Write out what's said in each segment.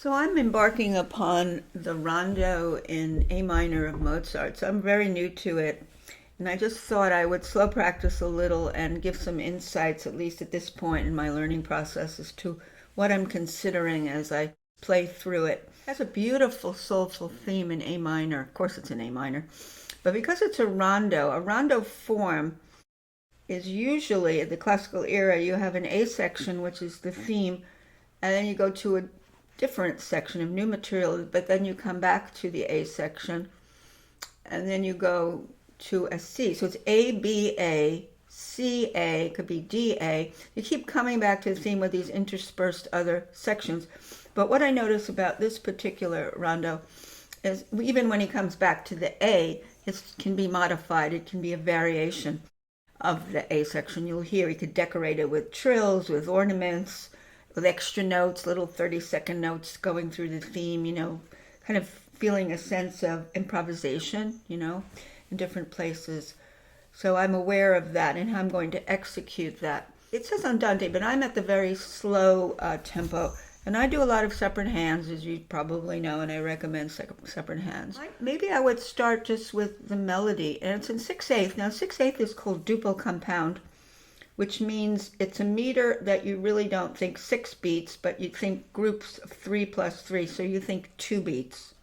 So I'm embarking upon the Rondo in A minor of Mozart. So I'm very new to it. And I just thought I would slow practice a little and give some insights, at least at this point in my learning process, as to what I'm considering as I play through it. It has a beautiful, soulful theme in A minor. Of course, it's in A minor. But because it's a rondo form is usually, in the classical era, you have an A section, which is the theme, and then you go to a different section of new material, but then you come back to the A section, and then you go to a C. So it's A, B, A, C, A, could be D, A. You keep coming back to the theme with these interspersed other sections. But what I notice about this particular rondo is even when he comes back to the A, it can be modified. It can be a variation of the A section. You'll hear he could decorate it with trills, with ornaments, with extra notes, little 30-second notes going through the theme, kind of feeling a sense of improvisation, in different places. So I'm aware of that and how I'm going to execute that. It says Andante, but I'm at the very slow tempo. And I do a lot of separate hands, as you probably know, and I recommend separate hands. Maybe I would start just with the melody, and it's in 6/8. Now, 6/8 is called duple compound, which means it's a meter that you really don't think 6 beats, but you think groups of 3 plus 3. So you think 2 beats.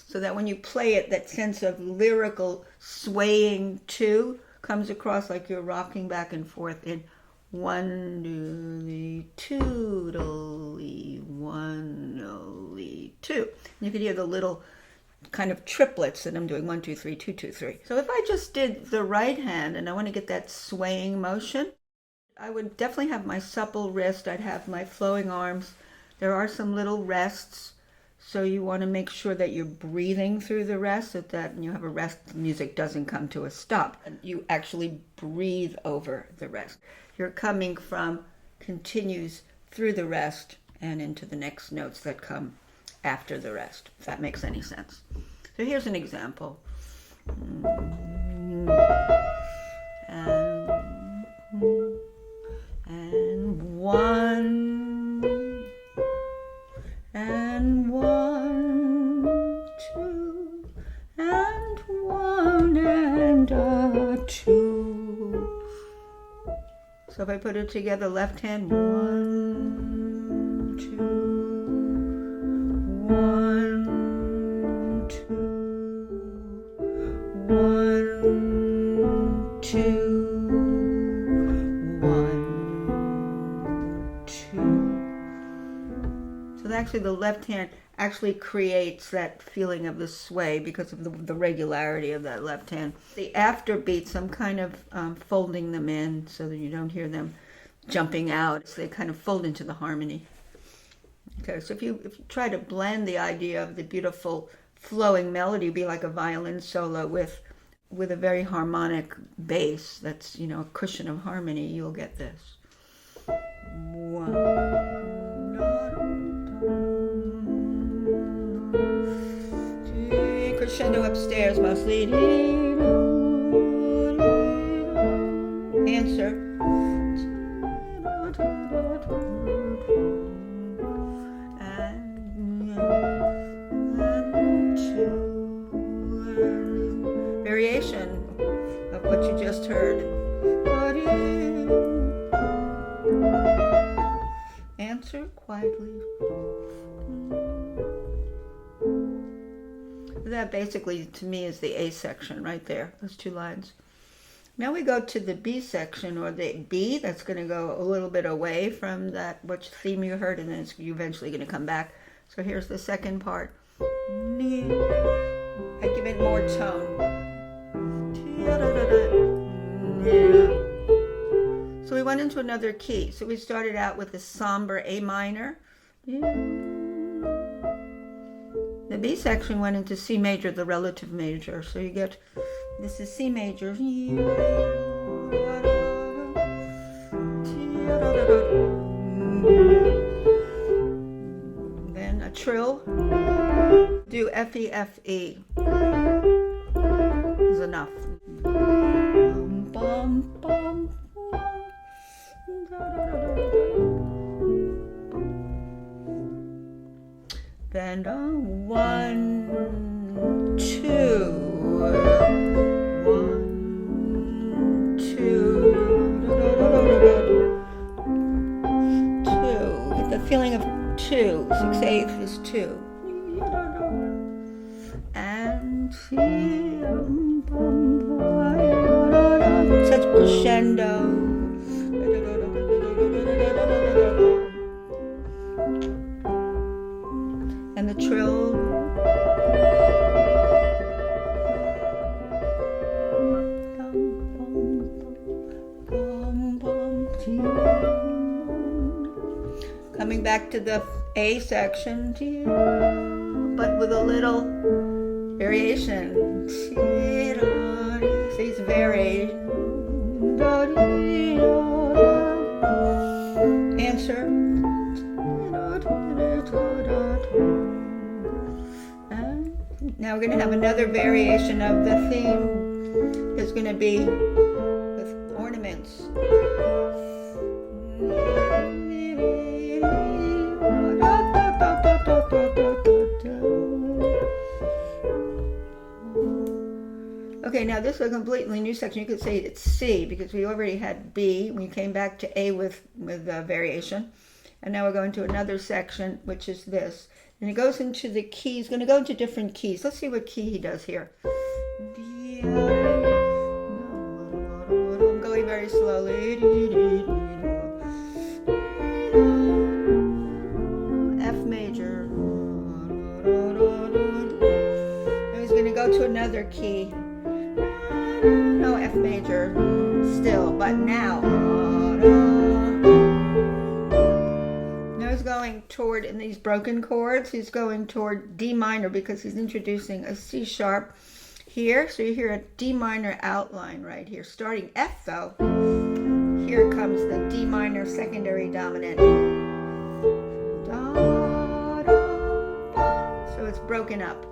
So that when you play it, that sense of lyrical swaying 2 comes across like you're rocking back and forth in 1 doodly 2 doodly 1 doodly 2. You can hear the little kind of triplets that I'm doing 1 2 3 2 2 3. So if I just did the right hand and I want to get that swaying motion, I would definitely have my supple wrist. I'd have my flowing arms. There are some little rests, so you want to make sure that you're breathing through the rest, so that when you have a rest, the music doesn't come to a stop. You actually breathe over the rest. Your coming from continues through the rest and into the next notes that come after the rest, if that makes any sense. So here's an example. And 1 and 1 2 and 1 and a 2. So if I put it together, left hand, 1 2 1 2 1 2 1 2. So actually the left hand actually creates that feeling of the sway because of the regularity of that left hand. The after beats, I'm kind of folding them in so that you don't hear them jumping out. So they kind of fold into the harmony. Okay, so if you try to blend the idea of the beautiful flowing melody, be like a violin solo with a very harmonic bass that's, a cushion of harmony, you'll get this. 1 crescendo upstairs mostly. Answer. And 2. Variation of what you just heard. Answer quietly. That basically, to me, is the A section right there, those 2 lines. Now we go to the B section, or the B, that's going to go a little bit away from that, which theme you heard, and then you're eventually going to come back. So here's the second part. I give it more tone. So we went into another key. So we started out with the somber A minor. The B section went into C major, the relative major. So you get, this is C major. Then a trill. Do F, E, F, E. Is enough. Bum, bum, bum, bum. Then 1, 2, 1, 2, 2. Get the feeling of 2. 6/8 is 2. And such crescendo. And the trill. Coming back to the A section, but with a little variation. See, it's varied. Answer. Now we're going to have another variation of the theme. It's going to be with ornaments. Okay, now this is a completely new section. You could say it's C because we already had B. We came back to A with variation. And now we're going to another section, which is this. And it goes into the keys, going to go into different keys. Let's see what key he does here. I'm going very slowly. F major. And he's going to go to another key. No, F major still, but now. Going toward, in these broken chords, he's going toward D minor because he's introducing a C sharp here. So you hear a D minor outline right here. Starting F though, here comes the D minor secondary dominant. So it's broken up.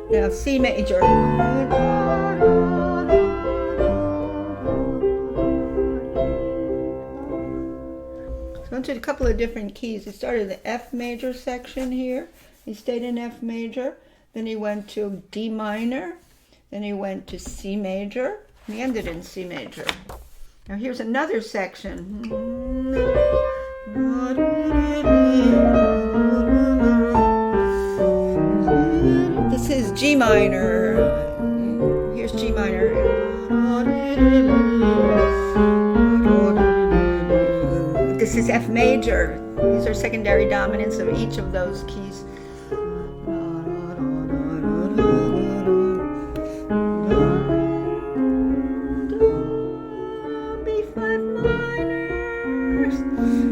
Now C major. So into a couple of different keys. He started the F major section here. He stayed in F major. Then he went to D minor. Then he went to C major. And he ended in C major. Now here's another section. This is G minor. Here's G minor. This is F major. These are secondary dominants of each of those keys.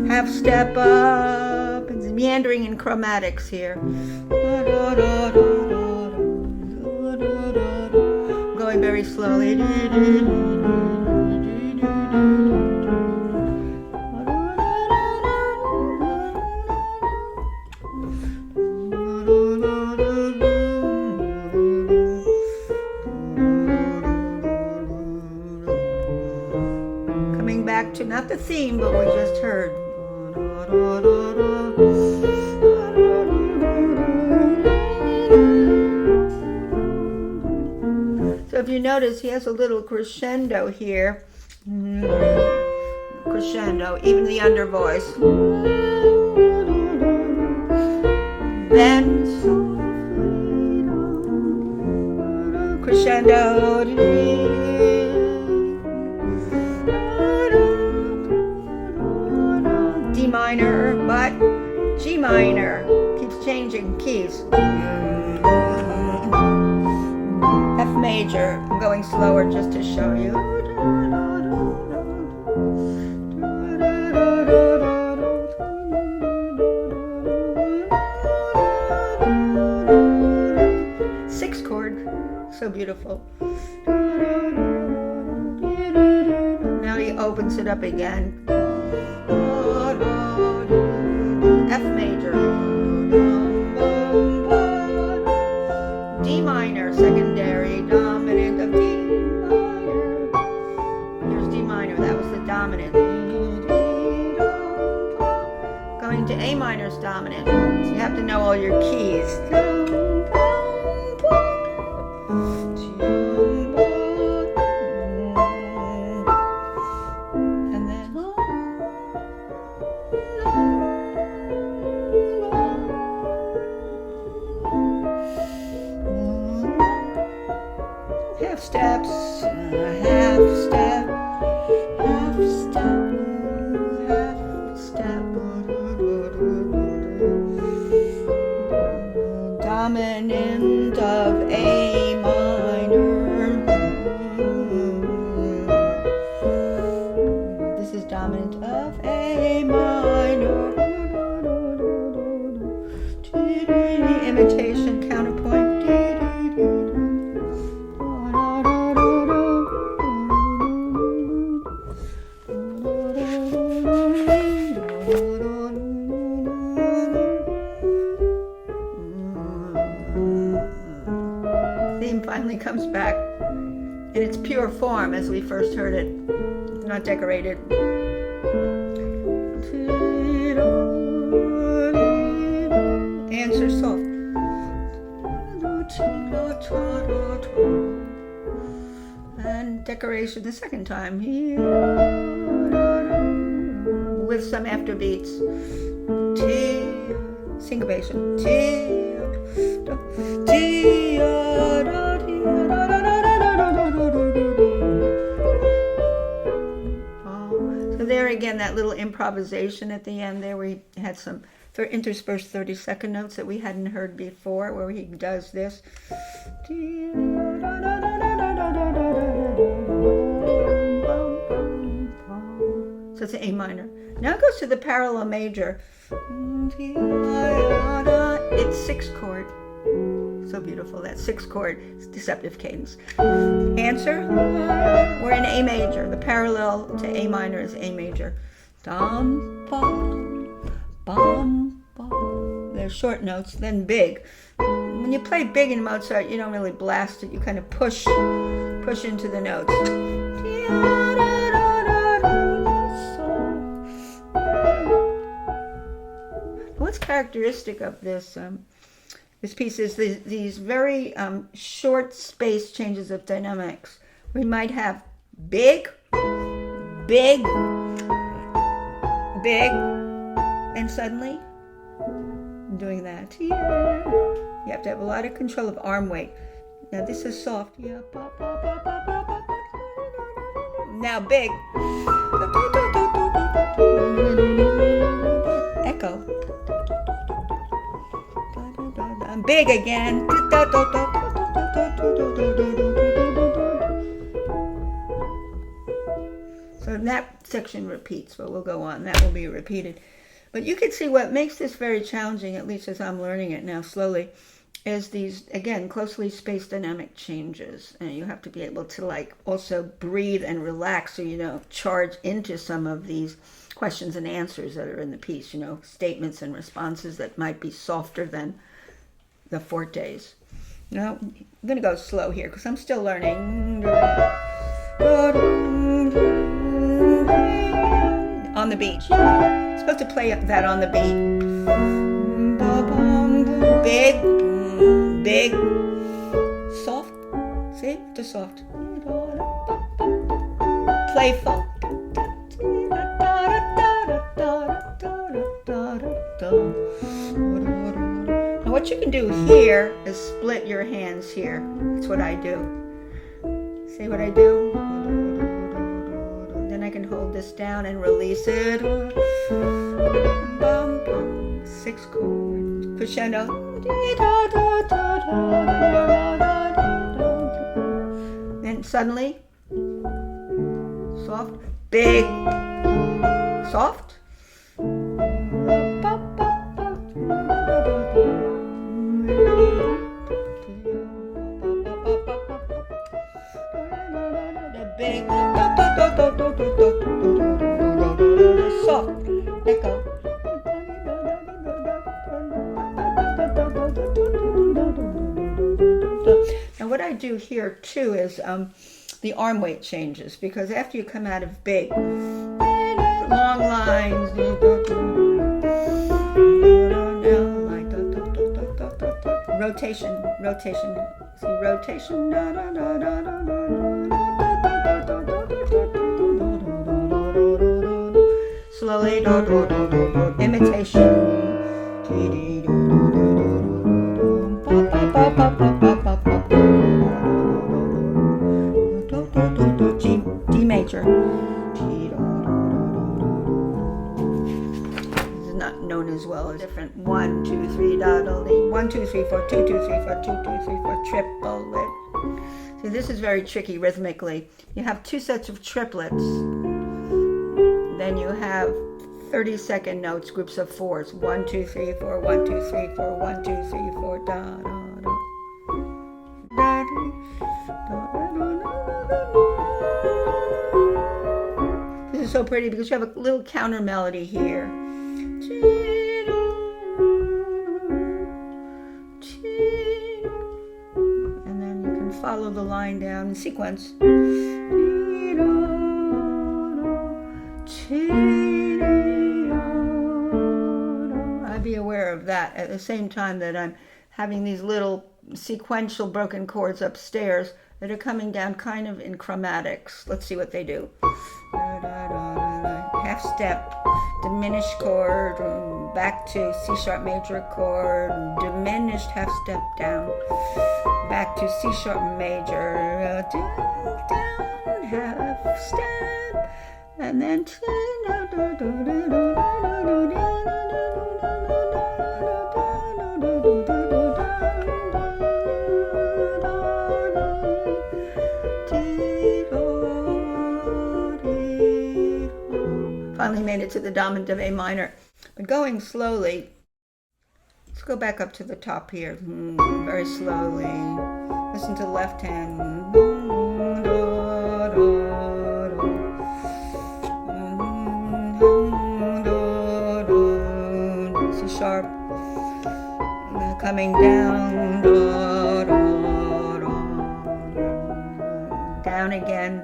Half step up, and meandering in chromatics here. Going very slowly. Coming back to not the theme, but what we just heard. So if you notice, he has a little crescendo here. Crescendo, even the undervoice. Then crescendo. D minor, but G minor. Keeps changing keys. F major. I'm going slower just to show you. Six chord. So beautiful. opens it up again. F major. D minor, secondary dominant of D minor. Here's D minor, that was the dominant. Going to A minor's dominant. So you have to know all your keys. And then half steps, half step, half step, half step. Dominant of A minor. This is dominant of A minor. Imitation counterpoint. Theme finally comes back in its pure form as we first heard it. It's not decorated. Answer soft. And decoration the second time with some afterbeats. Syncopation. So there again, that little improvisation at the end there, we had some interspersed 30-second notes that we hadn't heard before, where he does this. So it's an A minor. Now it goes to the parallel major. It's 6 chord. So beautiful, that 6 chord deceptive cadence. Answer, we're in A major. The parallel to A minor is A major. Dum, bum, bum, bum. They're short notes, then big. When you play big in Mozart, you don't really blast it. You kind of push into the notes. What's characteristic of this piece is these very short space changes of dynamics. We might have big, big, big, and suddenly doing that. You have to have a lot of control of arm weight. Now this is soft. Now big. Echo. Big again. So that section repeats, but we'll go on. That will be repeated. But you can see what makes this very challenging, at least as I'm learning it now slowly, is these, again, closely spaced dynamic changes. And you have to be able to also breathe and relax so you don't charge into some of these questions and answers that are in the piece, statements and responses that might be softer than the fortes. I'm going to go slow here because I'm still learning. On the beat. Supposed to play that on the beat. Big, big, soft. See, just soft. Playful. Now what you can do here is split your hands here. That's what I do. See what I do? Then I can hold this down and release it. 6 chords. Crescendo. Then suddenly, soft, big, soft. Big, Soft. Let go. Now what I do here too is the arm weight changes, because after you come out of big, long lines, rotation, rotation, see rotation, slowly, imitation, D major. This is not known as well as different 1, 2, 3, dotty, 1, 2, 3, 4, 2, 2, 3, 4, 2, 2, 3, 4, triplet. See, this is very tricky rhythmically. You have 2 sets of triplets. Then you have 30-second notes, groups of 4s. 1, 2, 3, 4, 1, 2, 3, 4, 1, 2, 3, 4, da, da, da. This is so pretty because you have a little counter melody here. And then you can follow the line down in sequence. I'd be aware of that at the same time that I'm having these little sequential broken chords upstairs that are coming down kind of in chromatics. Let's see what they do. Half step, diminished chord, back to C sharp major chord, diminished half step down, back to C sharp major, down, half step, and then finally made it to the dominant of A minor. But going slowly, let's go back up to the top here. Very slowly. Listen to the left hand. C sharp. And then coming down. Down again.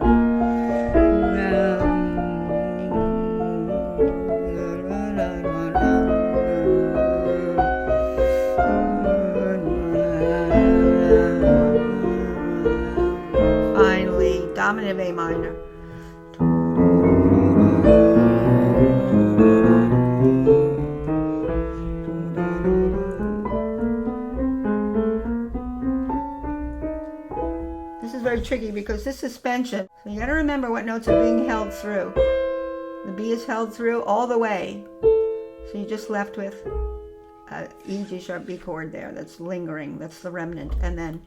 Dominant of A minor. This is very tricky because this suspension, so you got to remember what notes are being held through. The B is held through all the way, so you're just left with E, G sharp, B chord there. That's lingering. That's the remnant, and then.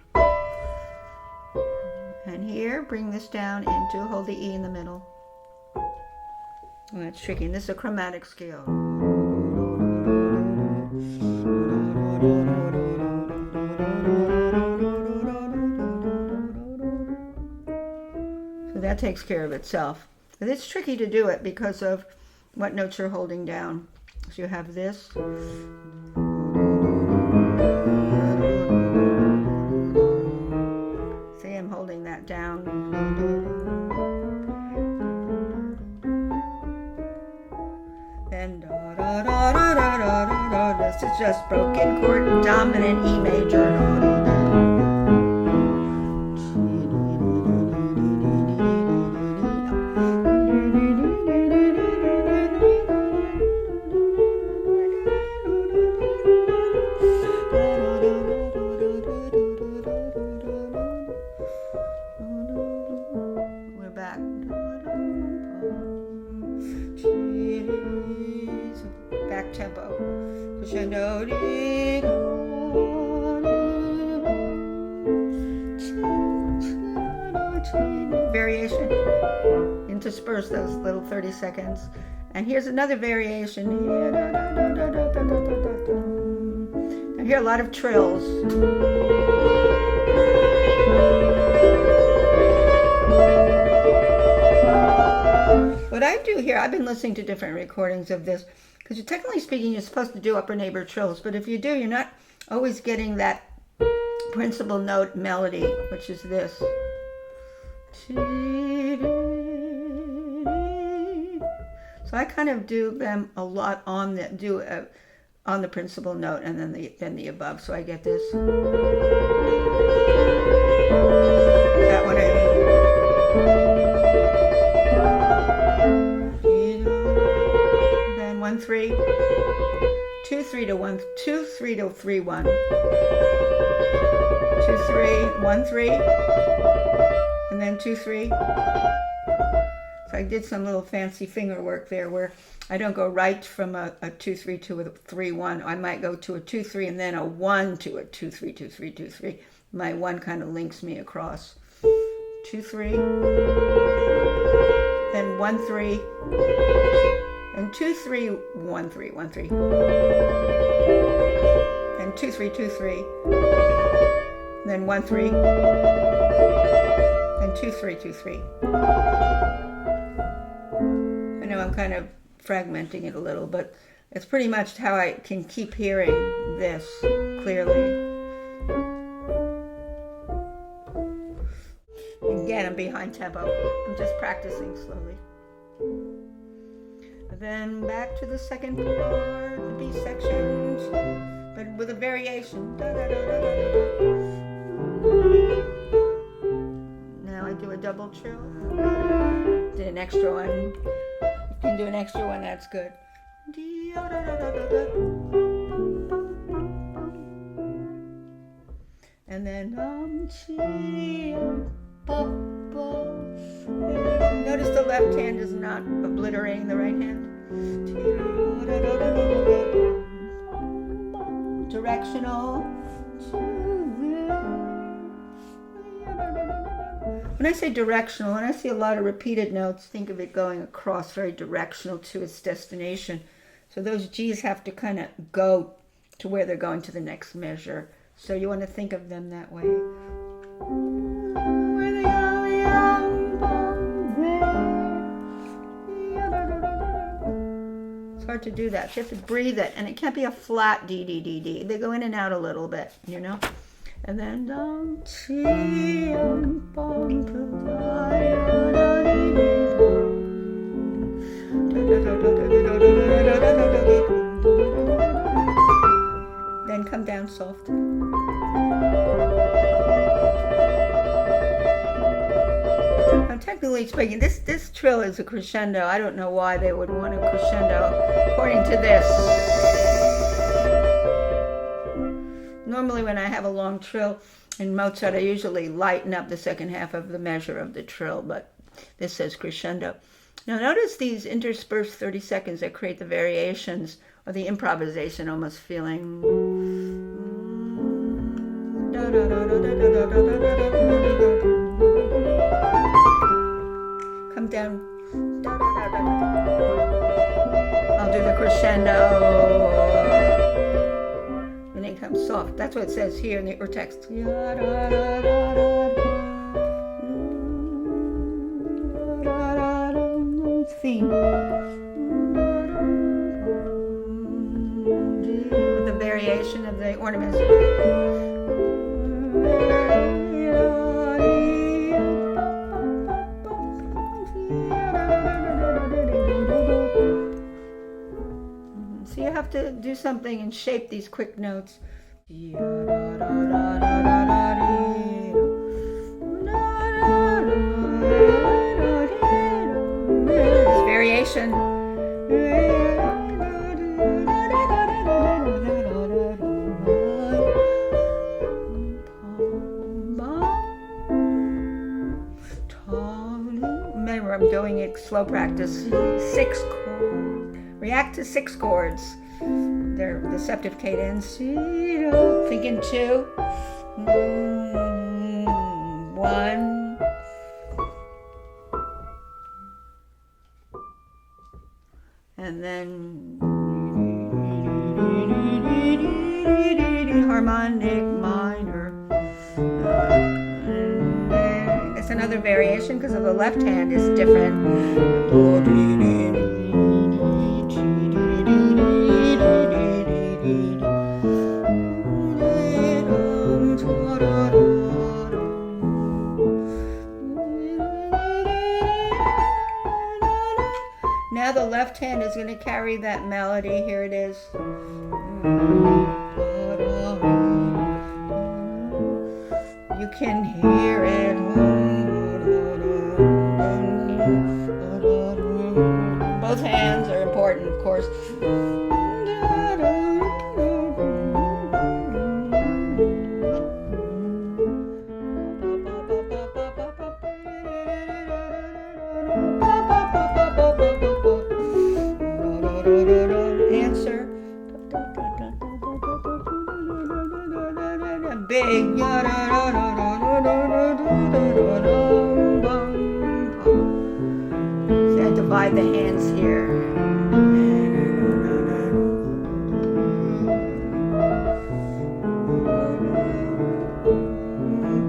And here, bring this down into, hold the E in the middle. Oh, that's tricky. And this is a chromatic scale. So that takes care of itself. But it's tricky to do it because of what notes you're holding down. So you have this. I'm holding that down. Then da da da da da da da. This is just broken chord, dominant E major. Tempo. Variation. Intersperse those little 30 seconds. And here's another variation. I hear a lot of trills. I do here, I've been listening to different recordings of this, because technically speaking, you're supposed to do upper neighbor trills, but if you do, you're not always getting that principal note melody, which is this. So I kind of do them a lot on the on the principal note and then the above. So I get this. That one then 1 3, 2 3 to 1, 2 3 to 3 1, 2 3 1 3, and then 2 3. So I did some little fancy finger work there where I don't go right from a 2 3 to a 3 1. I might go to a 2 3 and then a 1 to a 2 3 2 3 2 3. My 1 kind of links me across. 2 3, then 1 3, and 2 3 1 3 1 3, and 2 3 2 3, then 1 3, and 2 3 2 3. I know I'm kind of fragmenting it a little, but it's pretty much how I can keep hearing this clearly. Again, I'm behind tempo. I'm just practicing slowly. Then back to the second part, the B sections, but with a variation. Now I do a double trill. Did an extra one. You can do an extra one, that's good. And then notice the left hand is not obliterating the right hand. Directional. When I say directional, when I see a lot of repeated notes, think of it going across, very directional to its destination. So those G's have to kind of go to where they're going to the next measure. So you want to think of them that way. It's hard to do that. You have to breathe it, and it can't be a flat D, D, D, D. They go in and out a little bit, you know? And then then come down soft. Now, technically speaking, this trill is a crescendo. I don't know why they would want a crescendo according to this. Normally when I have a long trill in Mozart, I usually lighten up the second half of the measure of the trill, but this says crescendo. Now notice these interspersed 30 seconds that create the variations or the improvisation almost feeling. Come down. I'll do the crescendo. And it comes soft. That's what it says here in the text. Theme. With the variation of the ornaments. So you have to do something and shape these quick notes. This variation. Remember, I'm doing it slow practice. 6 chords. React to 6 chords. They're deceptive cadence. Thinking 2, 1. And then harmonic minor. It's another variation because of the left hand is different. Now the left hand is going to carry that melody. Here it is. You can hear it. Both hands are important, of course. Answer. Big. So I divide the hands here.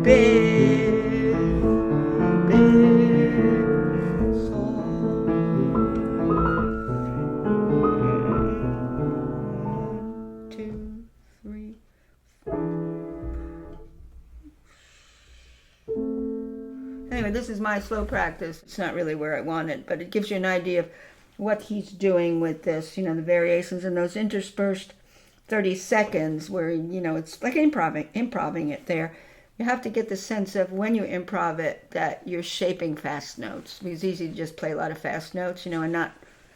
Big, big song. 1, 2, 3, 4. Anyway, this is my slow practice. It's not really where I want it, but it gives you an idea of what he's doing with this, the variations and those interspersed 30 seconds where, it's like improving it there. You have to get the sense of when you improv it that you're shaping fast notes. It's easy to just play a lot of fast notes, and not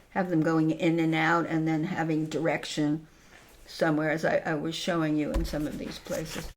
have them going in and out and then having direction somewhere, as I was showing you in some of these places.